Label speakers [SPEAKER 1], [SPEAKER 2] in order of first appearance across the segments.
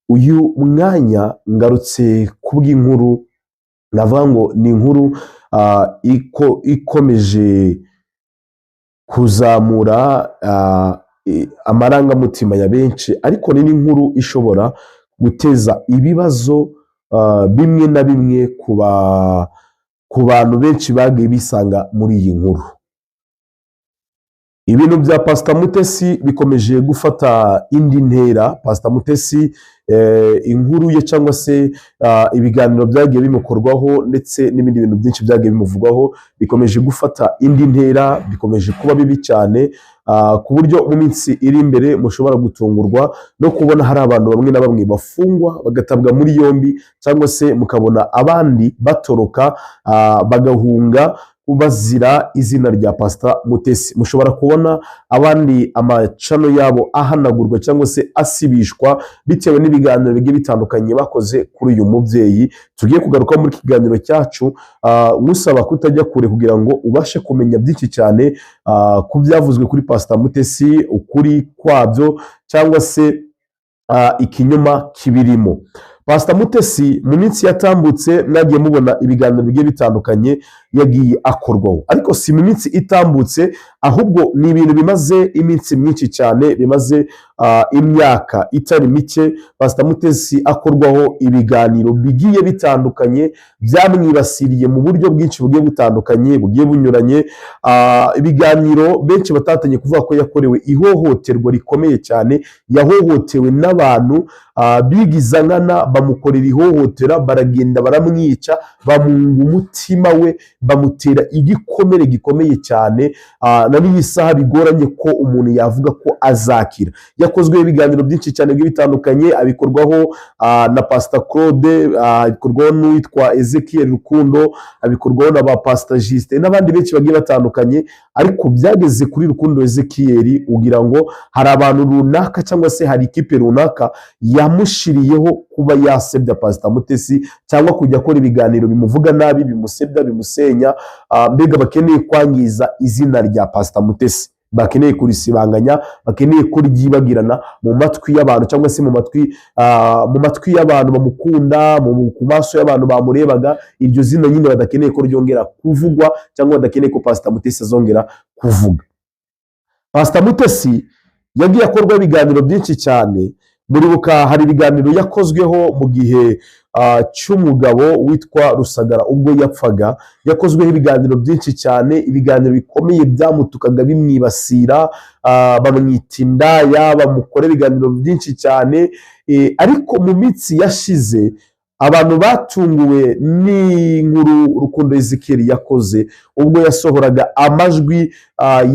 [SPEAKER 1] uyu mwanya ngarutse kubw'inkuru navuga ngo ni inkuru ikomeje kuzamura amarangamutima ya benshi, ariko ni n'inkuru ishobora guteza ibibazo bimwe na bimwe ku bantu benshi bagiye bisanga muri iyi nkuru. Ibintu bya Pastor Mutesi bikomeje gufata indi ntera. Pastor Mutesi inkuru ye cyangwa se ibiganiro byagiye bimukorwaho ndetse n'ibindi bintu byinshi byagiye bimuvugwaho bikomeje gufata indi ntera, bikomeje kuba bibi cyane ku buryo mu minsi iri imbere mushobora gutungurwa no kubona hari abantu bamwe na bamwe bafungwa bagatabwa muri yombi, cyangwa se mukabona abandi batoroka bagahunga bazira izina rya Pastor Mutesi. Mushobora kubona abandi amacano yabo ahanagurwa cyangwa se asibishwa bitewe n'ibiganiro bigiye bitandukanye bakoze kuri uyu mubyeyi. Tugiye kugaruka muri kiganiro cyacu musaba kutajya kure kugira ngo ubashe kumenya byinshi cyane ku byavuzwe kuri Pastor Mutesi, ukuri kwabyo cyangwa se ikinyoma kibirimo. Pastor Mutesi mu minsi yatambutse mwagiye mubona ibiganiro bigiye bitandukanye yagiye akorwaho, ariko si mu minsi itambutse ahubwo ni ibintu bimaze iminsi myinshi cyane, bimaze imyaka itari mike Pastor Mutesi akorwaho ibiganiro bigiye bitandukanye byamwibasiriye mu buryo bwinshi bugiye butandukanye bugiye bunyuranye. Ibiganiro benshi batatanye kuvuga ko yakorewe ihohoterwa rikomeye cyane, yahohotewe n'abantu bigiza nkana bamukorera ihohotera, baragenda baramwica, bamunga umutima we, bamutera igikomere gikomeye cyane na n'iyi saha bigoranye ko umuntu yavuga ko azakira. Yakozwe ibiganiro byinshi cyane bigiye bitandukanye, abikorwaho na Pastor Claude, abikorwaho n'uwitwa Ezekiel Rukundo, abikorwaho na ba Pastor Justin n'abandi benshi bagiye batandukanye, ariko byageze kuri Rukundo Ezekiel ugira ngo hari abantu runaka cyangwa se hari ikipe runaka yamushiriyeho kuba yasebya Pastor Mutesi cyangwa kujya akora ibiganiro bimuvuga nabi, bimusebya, bimusenya, mbega bakeneye kwangiza izina rya Pastor Mutesi, bakeneye kurisibanganya, bakeneye kuryibagirana mu matwi y'abantu cyangwa se mu matwi y'abantu bamukunda, ku maso y'abantu bamurebaga. Iryo zina nyine badakeneye ko ryongera kuvugwa cyangwa badakeneye ko Pastor Mutesi azongera kuvuga. Pastor Mutesi yagiye akorwa ibiganiro byinshi cyane. Muribuka hari ibiganiro yakozweho mu gihe cy'umugabo witwa Rusagara ubwo yapfaga, yakozweho ibiganiro byinshi cyane, ibiganiro bikomeye byamutukaga bimwibasira, bamwita indaya, bamukorera ibiganiro byinshi cyane. Ariko mu minsi yashize abantu batunguwe n'inkuru Rukundo Ezekiel yakoze ubwo yasohoraga amajwi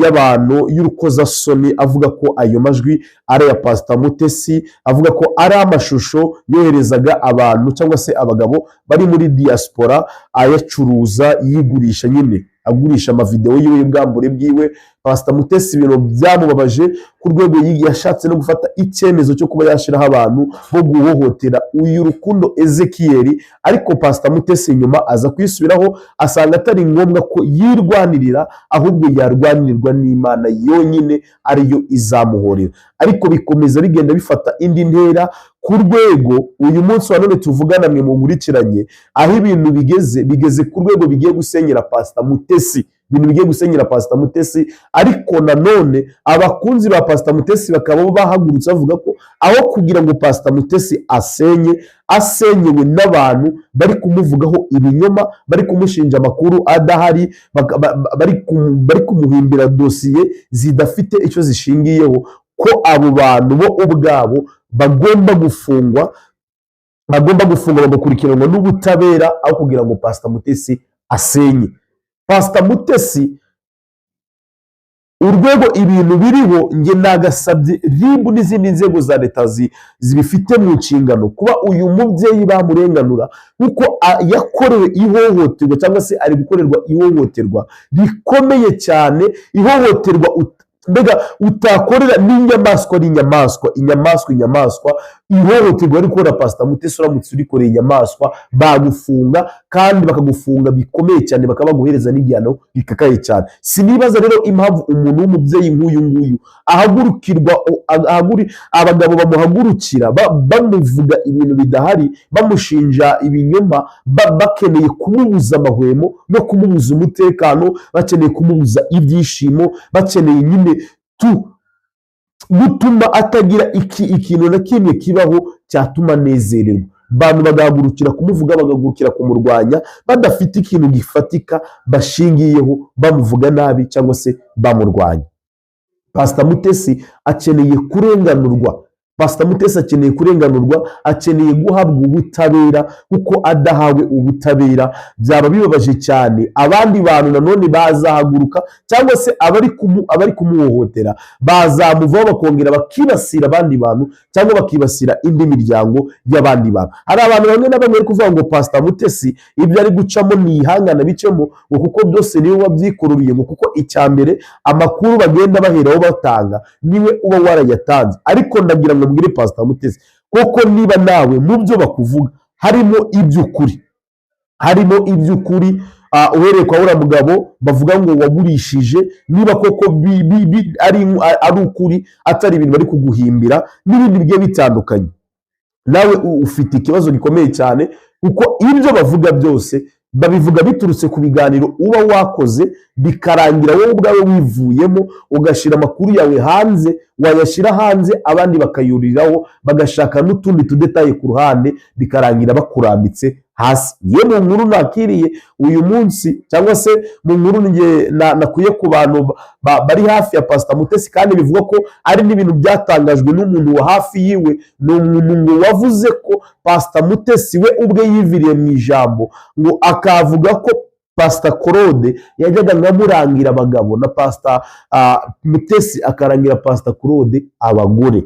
[SPEAKER 1] y'abantu y'urukozasoni, avuga ko ayo majwi ari ya Pastor Mutesi, avuga ko ari amashusho yoherezaga abantu cyangwa se abagabo bari muri diaspora ayacuruza, yigurisha nyine, agurisha amavideo yiwe y'ubwambure bwiwe. Pastor Mutesi ibintu byamubabaje ku rwego yashatse no gufata icyemezo cyo kuba yashiraho abantu bo guhohotera uyu Rukundo Ezekiel, ariko Pastor Mutesi nyuma aza kwisubiraho asanga atari ngombwa ko yirwanirira, ahubwo yarwanirwa n'Imana yonyine ariyo izamuhorera. Ariko bikomeza bigenda bifata indi ntera ku rwego uyu munsi wa none tuvugana mwe mu nkurikiranye, aho ibintu bigeze ku rwego bigiye gusenyera Pastor Mutesi, ibintu bigiye gusenyera Pastor Mutesi. Ariko nanone abakunzi ba Pastor Mutesi bakaba bahagurutse bavuga ko aho kugira ngo Pastor Mutesi asenyewe n'abantu bari kumuvugaho ibinyoma, bari kumushinja amakuru adahari, bari kumuhimbira dosiye zidafite icyo zishingiyeho, ko abo bantu bo ubwabo bagomba gufungwa bagakurikiranwa n'ubutabera, aho kugira ngo Pastor Mutesi asenye. Pastor Mutesi urwego ibintu biriho, nge nagasabye RIB n'izindi nzego za leta zibifite mu nshingano kuba uyu mubyeyi bamurenganura, kuko yakorewe ihohoterwa cyangwa se ari gukorerwa ihohoterwa rikomeye cyane, ihohoterwa mbega utakorera n'inyamaswa, ihohoterwa ariko na Pastor Mutesi uramutse urikoreye inyamaswa bagufunga kandi bakagufunga bikomeye cyane bakaba baguhereza n'igihano gikakaye cyane. Sinibaza rero impamvu umuntu w'umubyeyi nk'uyu nguyu ahagurukirwa abagabo bamuhagurukira bamuvuga ibintu bidahari, bamushinja ibinyoma, bakeneye kumubuza amahwemo no kumubuza umutekano, bakeneye kumubuza ibyishimo, bakeneye nyine gutuma atagira ikintu na kimwe kibaho cyatuma anezererwa. Abantu bagahagurukira kumuvuga, bagahagurukira kumurwanya badafite ikintu gifatika bashingiyeho, bamuvuga nabi cyangwa se bamurwanya. Pastor Mutesi akeneye kurenganurwa. Pastor Mutesi akeneye kurenganurwa, akeneye guhabwa ubutabera, kuko adahawe ubutabera byaba bibabaje cyane. Abandi bantu nanone bazahaguruka cyangwa se abari kumuhohotera bazamuvaho bakongera bakibasira abandi bantu cyangwa bakibasira indi miryango y'abandi bantu. Hari abantu bamwe na bamwe bari kuvuga ngo Pastor Mutesi ibyo ari gucamo ni ihangana bicemo, ngo kuko byose niwe wabyikururiye, ngo kuko icyambere amakuru bagenda baheraho batanga niwe uba warayatanze. Ariko ndagira ngo mbwire Pastor Mutesi koko niba nawe mu byo bakuvuga harimo iby'ukuri, uhereye kwa uriya mugabo bavuga ngo wagurishije, niba koko ari ukuri atari ibintu bari kuguhimbira n'ibindi bigiye bitandukanye, nawe ufite ikibazo gikomeye cyane, kuko ibyo bavuga byose babivuga biturutse ku biganiro uba wakoze bikarangira wowe ubwawe wivuyemo, ugashyira amakuru yawe hanze, wayashyira hanze abandi bakayuriraho bagashaka n'utundi tudetaye ku ruhande, bikarangira bakurambitse hasi. Ye mu nkuru nakiriye uyu munsi cyangwa se mu nkuru nakuye ku bantu bari hafi ya Pastor Mutesi, kandi bivuga ko ari n'ibintu byatangajwe n'umuntu wa hafi yiwe, ni umuntu ngo wavuze ko Pastor Mutesi we ubwe yiviriye mu ijambo ngo akavuga ko Pastor Claude yajyaga nkamurangira abagabo na Pastor Mutesi akarangira Pastor Claude abagore.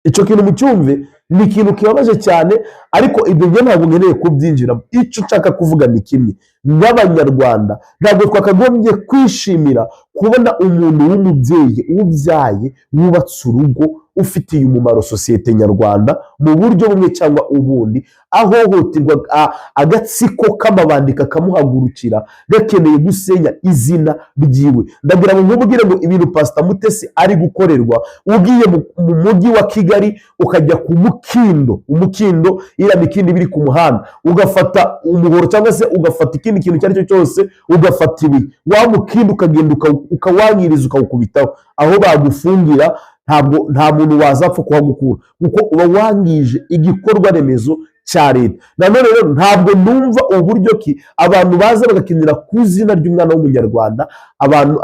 [SPEAKER 1] Icyo kintu mucyumve, ni ikintu kibabaje cyane, ariko ibyo njye ntabwo nkeneye kubyinjiramo. Icyo nshaka kuvuga ni kimwe: nk'Abanyarwanda ntabwo twakagombye kwishimira kubona umuntu w'umubyeyi ubyaye wubatse urugo ufitiye umumaro sosiyete nyarwanda mu buryo bumwe cyangwa ubundi, ahohoterwa agatsiko k'amabandi kakamuhagurukira gakeneye gusenya izina ryiwe. Ndagira ngo nkubwire ngo ibintu Pastor Mutesi ari gukorerwa, ugiye mu mujyi wa Kigali ukajya ku umukindo iriya mikindi biri ku muhanda, ugafata umuhoro cyangwa se ugafata ikindi kintu icyo ari cyo cyose, ugafata ibi wa mukindo ukagenda ukawanyiriza ukawukubitaho, aho bagufungira nta muntu wazapfa kuhagukura, kuko uba wangije igikorwa remezo cya leta. Nanone rero ntabwo numva uburyo ki abantu baza bagakinira ku izina ry'umwana w'umunyarwanda, abantu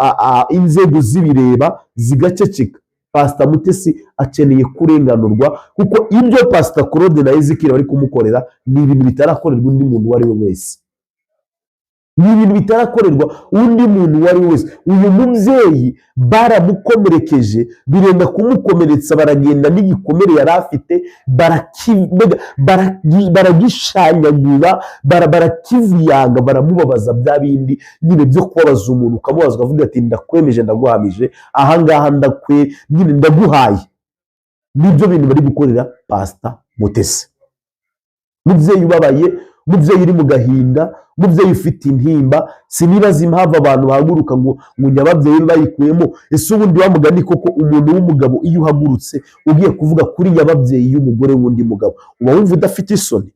[SPEAKER 1] inzego zibireba zigaceceka. Pastor Mutesi akeneye kurenganurwa, kuko ibyo Pastor Claude na Ezekiel bari kumukorera ni ibintu bitarakorerwa undi muntu uwo ari we wese. Ni ibintu bitarakorerwa undi muntu uwo ari we wese. Uyu mubyeyi baramukomerekeje, birenga kumukomeretsa, baragenda n'igikomere yari afite baragishanyagura, barakivuyanga, baramubabaza bya bindi nyine byo kubabaza umuntu, ukamubaza ukavuga ati ndakwemeje, ndaguhamije, ahangaha nyine ndaguhaye. Nibyo bintu bari gukorera Pastor Mutesi. Mubyeyi ubabaye, mubyeyi uri mu gahinda, mubyeyi ufite intimba. Sinibaza impamvu abantu bahaguruka ngo nyababyeyi bayikuyemo. Ese ubundi wamugani koko umuntu w'umugabo iyo uhagurutse ugiye kuvuga kuri nyababyeyi y'umugore w'undi mugabo, uba wumva udafite isoni?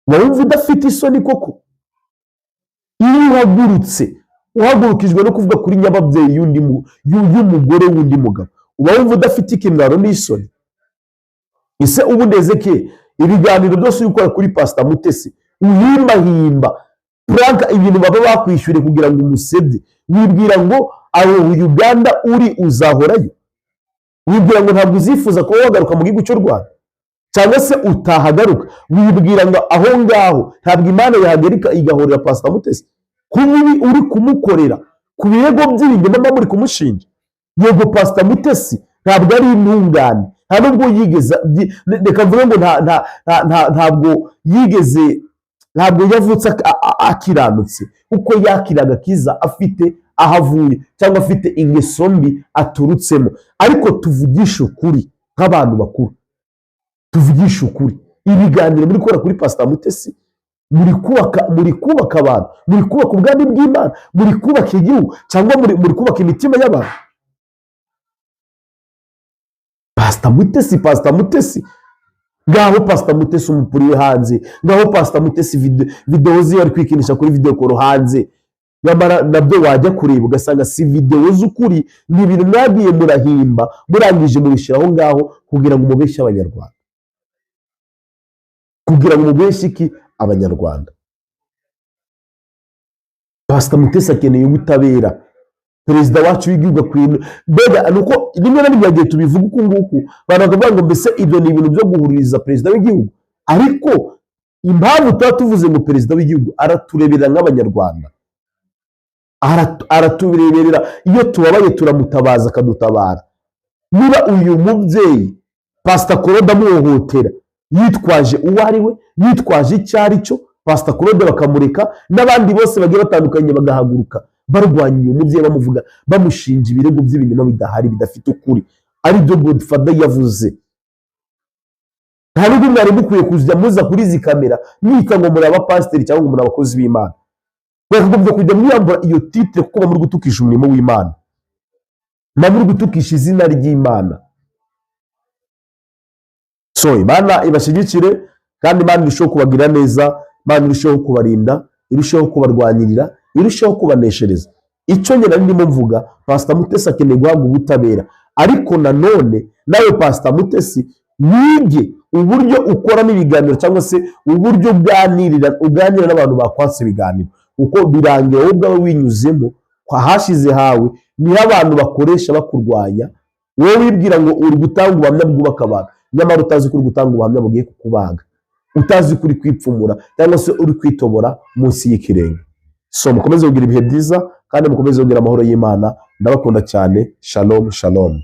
[SPEAKER 1] Uba wumva udafite isoni koko? Iyo uhagurukijwe no kuvuga kuri nyababyeyi y'umugore w'undi mugabo, uba wumva udafite ikimwaro n'isoni? Ese ubundi Ezekiel, ibiganiro byose uri gukora kuri Pastor Mutesi uhimbahimba pranka, ibintu baba bakwishyure kugira ngo umusebye, wibwira ngo aho Uganda uri uzahorayo? Wibwira ngo ntabwo uzifuza kuba wagaruka mu gihugu cy'u Rwanda, cyangwa se utahagaruka? Wibwira ngo aho ngaho ntabwo Imana yahagarika igahorera Pastor Mutesi ku bibi uri kumukorera, ku birego by'ibinyoma muri kumushinja? Yego Pastor Mutesi ntabwo ari intungane, nta nubwo yigeze, reka mvuge ngo ntabwo yavutse akiranutse, kuko yakiraga akiza afite aho avuye cyangwa afite ingeso mbi aturutsemo. Ariko tuvugisha ukuri nk'abantu bakuru, tuvugishe ukuri. Ibiganiro muri gukora kuri Pastor Mutesi muri kubaka abantu, muri kubaka ubwami bw'Imana, muri kubaka igihugu, cyangwa muri kubaka imitima y'abantu? Pastor Mutesi ngaho Pastor Mutesi umupuriwe hanze, ngaho Pastor Mutesi video ze ari kwikinisha kuri video call hanze, nyamara nabyo wajya kureba ugasanga si video z'ukuri, ni ibintu mwagiye murahimba murangije mubishiraho ngaho kugira ngo mubeshye abanyarwanda, kugira ngo mubeshye iki abanyarwanda. Pastor Mutesi akeneye ubutabera. Perezida wacu w'igihugu akwino mbega nuko rimwe na rimwe yagiye tubivuga uku nguku banavuga ngo mbese ibyo ni ibintu byo guhuririza perezida w'igihugu, ariko impamvu tuba tuvuze ngo perezida w'igihugu aratureberera nk'abanyarwanda, aratureberera iyo tubabaye turamutabaza akadutabara. Niba uyu mubyeyi Pastor Claude amuhohotera yitwaje uwo ari we, yitwaje icyo ari cyo, Pastor Claude bakamureka, n'abandi bose bagiye batandukanye bagahaguruka barwanya uyu mubyeyi bamuvuga, bamushinja ibirego by'ibinyoma bidahari bidafite ukuri, ari byo Godfather yavuze. Nta nubwo mwari mukwiye kujya muza kuri izi kamera mwita ngo muri abapasiteri cyangwa ngo muri abakozi b'Imana. Mwakagombye kujya mwiyambura iyo titre kuko muri gutukisha umurimo w'Imana, muri gutukisha izina ry'Imana. So Imana ibashyigikire kandi Imana irushaho kubagira neza, Imana irushaho kubarinda, irushaho kubarwanirira, irushaho kubaneshereza. Icyo nyine ndimo mvuga, Pastor Mutesi akeneye guhabwa ubutabera, ariko nanone nawe Pastor Mutesi wige uburyo ukoramo ibiganiro cyangwa se uburyo uganira n'abantu bakwatse ibiganiro, uko birangira wowe ubwawe winyuzemo hashize hawe niho abantu bakoresha bakurwanya, wowe wibwira ngo uri gutanga ubuhamya bwubaka abantu, nyamara utazi ko uri gutanga ubuhamya bugiye kukubaga, utazi ko uri kwipfumura cyangwa se uri kwitobora munsi y'ikirenge. So mukomeze kugira ibihe byiza kandi mukomeze kugira amahoro y'Imana. Ndabakunda cyane. Shalom shalom.